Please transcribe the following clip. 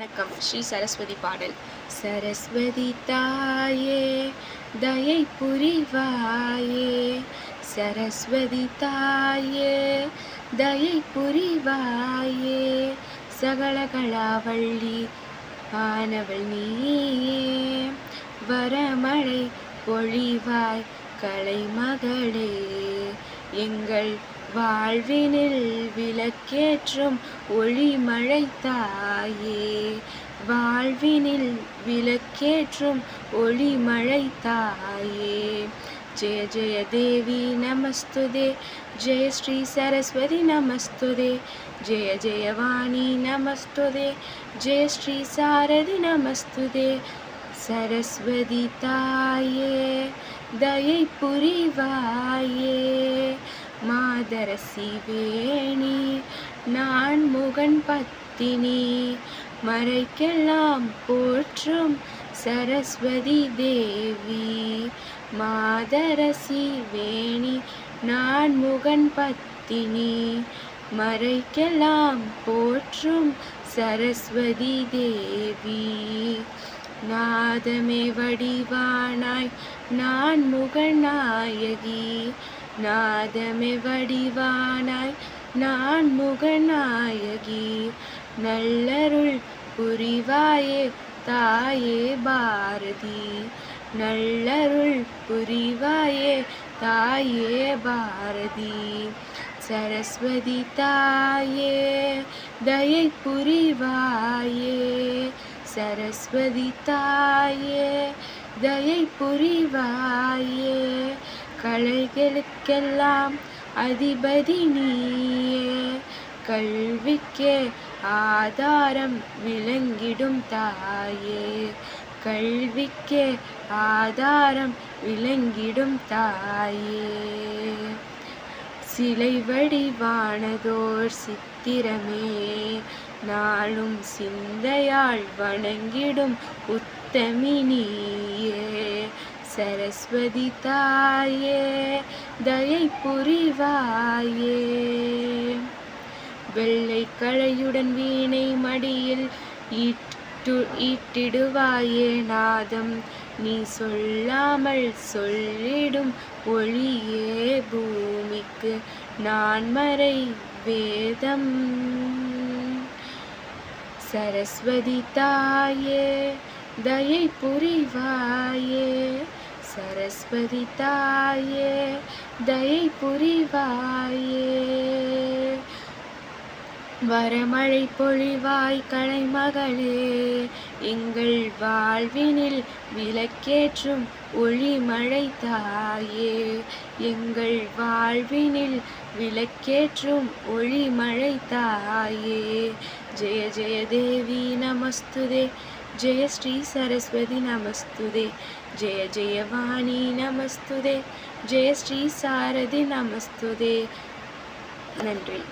வணக்கம். ஸ்ரீ சரஸ்வதி பாடல். சரஸ்வதி தாயே தயை புரிவாயே, சரஸ்வதி தாயே தயை புரிவாயே, சகலகலாவள்ளி ஆனவள் நீயே, வரமழை பொழிவாய் கலைமகளே, எங்கள் வாழ்வினில் விளக்கேற்றும் ஒளிமழை தாயே, வாழ்வினில் விளக்கேற்றும் ஒளிமழை தாயே. ஜெய ஜெய தேவி நமஸ்துதே, ஜெய ஸ்ரீ சரஸ்வதி நமஸ்துதே, ஜெய ஜெய வாணி நமஸ்துதே, ஜெய ஸ்ரீ சாரதி நமஸ்துதே. சரஸ்வதி தாயே தயை புரிவாயே, மாதரசி வேணி நான் முகன் பத்தினி, மறைக்கெல்லாம் போற்றும் சரஸ்வதி தேவி, மாதரசி வேணி நான் முகன் பத்தினி, மறைக்கெல்லாம் போற்றும் சரஸ்வதி தேவி. நாதமே வடிவானாய் நான் முகநாயகி, நாதமே வடிவானாய் நான் முகநாயகி, நல்லருள் புரிவாயே தாயே பாரதி, நல்லருள் புரிவாயே தாயே பாரதி. சரஸ்வதி தாயே தயை புரிவாயே, சரஸ்வதி தாயே தயை புரிவாயே, கலைகளுக்கெல்லாம் அதிபதி நீயே, கல்விக்கே ஆதாரம் விளங்கிடும் தாயே, கல்விக்கே ஆதாரம் விளங்கிடும் தாயே. சிலை வடிவானதோர் சித்திரமே நாளும் சிந்தையால் வணங்கிடும் உத்தமி நீயே, சரஸ்வதி தாயே தயை புரிவாயே, வெள்ளை களையுடன் வீணை மடியில் ஈட்டிடுவாயே நாதம், நீ சொல்லாமல் சொல்லிடும் ஒளியே பூமிக்கு நான்மறை வேதம். சரஸ்வதி தாயே தயை புரிவாயே, சரஸ்வதி தாயே தயை புரிவாயே, வரமழை பொழிவாய் கலைமகளே, எங்கள் வாழ்வினில் விளக்கேற்றும் ஒளிமழை தாயே, எங்கள் வாழ்வினில் விளக்கேற்றும் ஒளிமழை தாயே. ஜெய ஜெய தேவி நமஸ்துதே, ஜெய ஸ்ரீ சரஸ்வதி நமஸ்துதே, ஜெய ஜெய வாணி நமஸ்துதே, ஜெய ஸ்ரீ சாரதி நமஸ்துதே. நன்றி.